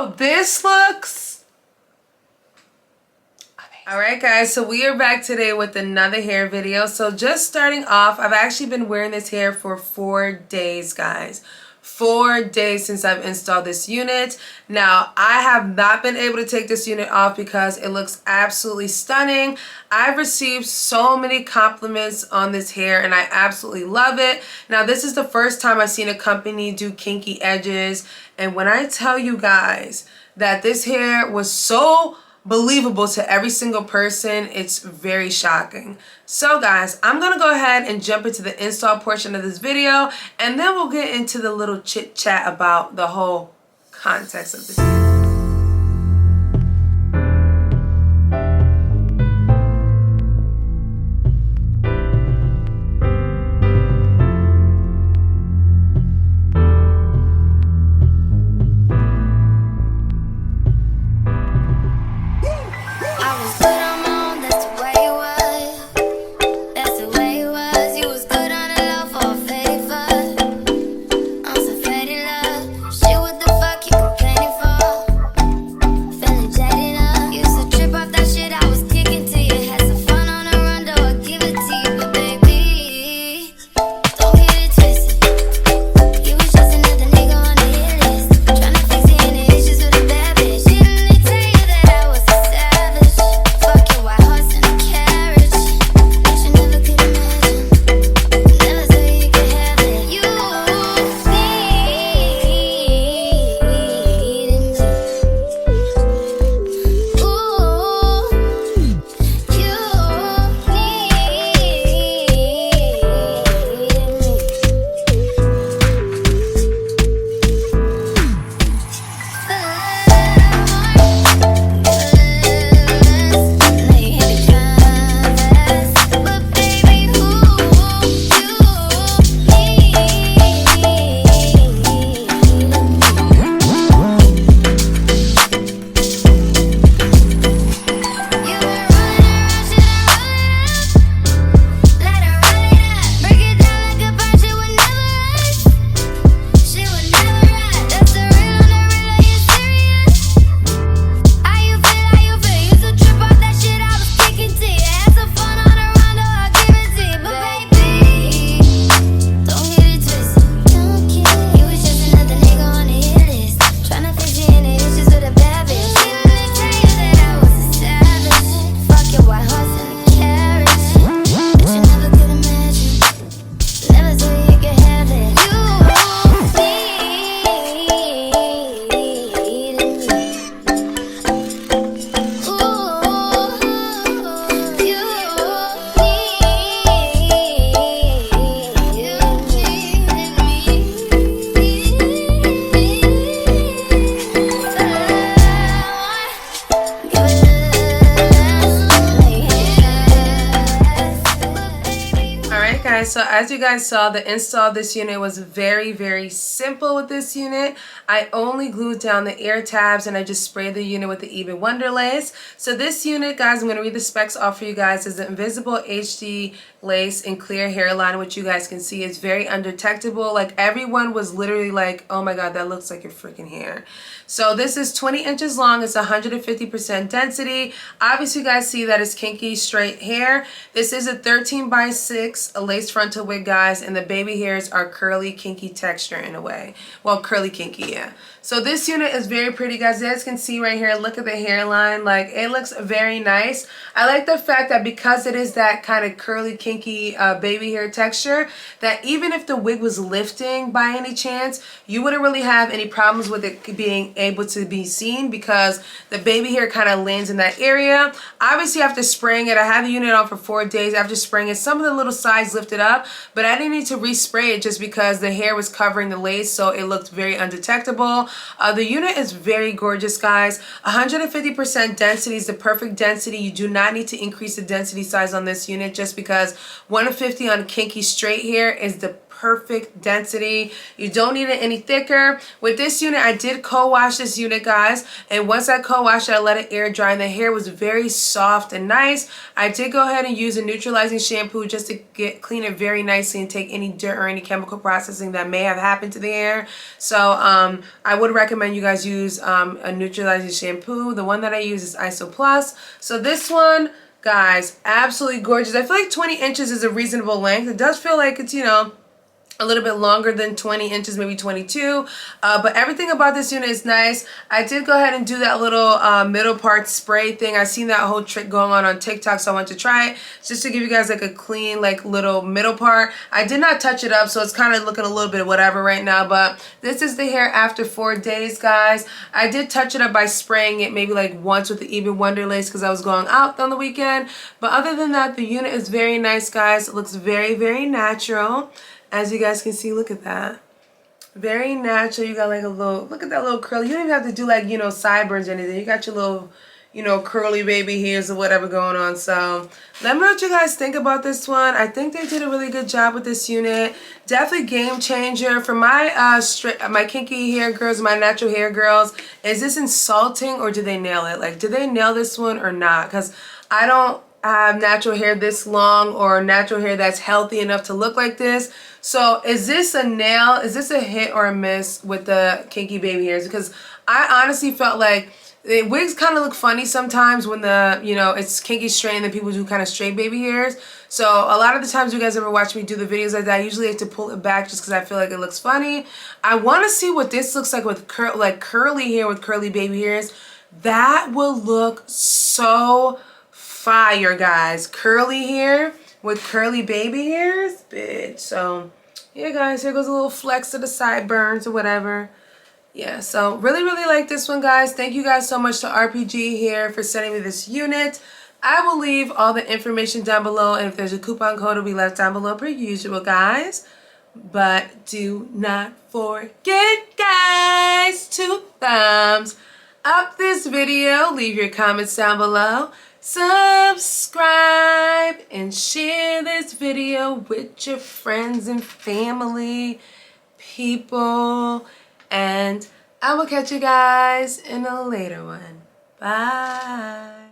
Yo, this looks amazing. Alright guys, so we are back today with another hair video. So just starting off, I've actually been wearing this hair for 4 days, guys. 4 days since I've installed this unit. Now, I have not been able to take this unit off because it looks absolutely stunning. I've received so many compliments on this hair and I absolutely love it. Now, this is the first time I've seen a company do kinky edges. And when I tell you guys that this hair was so believable to every single person, it's very shocking. So guys, I'm gonna go ahead and jump into the install portion of this video and then we'll get into the little chit chat about the whole context of this. So as you guys saw, the install of this unit was very simple with this unit. I only glued down the ear tabs and I just sprayed the unit with the Even Wonder lace. So this unit, guys, I'm going to read the specs off for you guys, is the invisible HD lace in clear hairline, which you guys can see is very undetectable. Like, everyone was literally like, oh my god, that looks like your freaking hair. So this is 20 inches long. It's 150% density. Obviously, you guys see that it's kinky straight hair. This is a 13x6, a lace frontal wig, guys, and the baby hairs are curly kinky texture in a way. Well, curly kinky, yeah. So this unit is very pretty, guys. As you guys can see right here, look at the hairline. Like, it looks very nice. I like the fact that because it is that kind of curly kinky baby hair texture, that even if the wig was lifting by any chance, you wouldn't really have any problems with it being able to be seen because the baby hair kind of lands in that area. Obviously, after spraying it, I had the unit on for 4 days. After spraying it, some of the little sides lifted up, but I didn't need to respray it just because the hair was covering the lace, so it looked very undetectable. The unit is very gorgeous, guys. 150% density is the perfect density. You do not need to increase the density size on this unit just because 150 on kinky straight hair is the perfect density. You don't need it any thicker. With this unit, I did co-wash this unit, guys, and once I co-washed it, I let it air dry, and the hair was very soft and nice. I did go ahead and use a neutralizing shampoo just to clean it very nicely and take any dirt or any chemical processing that may have happened to the hair. So I would recommend you guys use a neutralizing shampoo. The one that I use is ISO Plus. So this one, guys, absolutely gorgeous. I feel like 20 inches is a reasonable length. It does feel like it's, you know, a little bit longer than 20 inches, maybe 22, but everything about this unit is nice. I did go ahead and do that little middle part spray thing. I've seen that whole trick going on TikTok, so I want to try it just to give you guys like a clean, like little middle part. I did not touch it up, so it's kind of looking a little bit of whatever right now, but this is the hair after 4 days, guys. I did touch it up by spraying it maybe like once with the 𝐬𝐸 Wonder Lace because I was going out on the weekend, but other than that, the unit is very nice, guys. It looks very, very natural. As you guys can see, look at that. Very natural. You got like a little, look at that little curl. You don't even have to do like, you know, sideburns or anything. You got your little, you know, curly baby hairs or whatever going on. So let me know what you guys think about this one. I think they did a really good job with this unit. Definitely game changer. For my my kinky hair girls, my natural hair girls, is this insulting or did they nail it? Like, did they nail this one or not? Because I don't have natural hair this long or natural hair that's healthy enough to look like this. So is this a nail? Is this a hit or a miss with the kinky baby hairs? Because I honestly felt like the wigs kind of look funny sometimes when the, you know, it's kinky straight and then people do kind of straight baby hairs. So a lot of the times you guys ever watch me do the videos like that, I usually have to pull it back just because I feel like it looks funny. I want to see what this looks like with curly hair with curly baby hairs. That will look so fire, guys. Curly hair with curly baby hairs, bitch. So yeah, guys, here goes a little flex of the sideburns or whatever. Yeah, so really, really like this one, guys. Thank you guys so much to RPGhair for sending me this unit. I will leave all the information down below, and if there's a coupon code, it'll be left down below per usual, guys. But do not forget, guys, to thumbs up this video. Leave your comments down below. Subscribe and share this video with your friends and family, people, and I will catch you guys in a later one. Bye.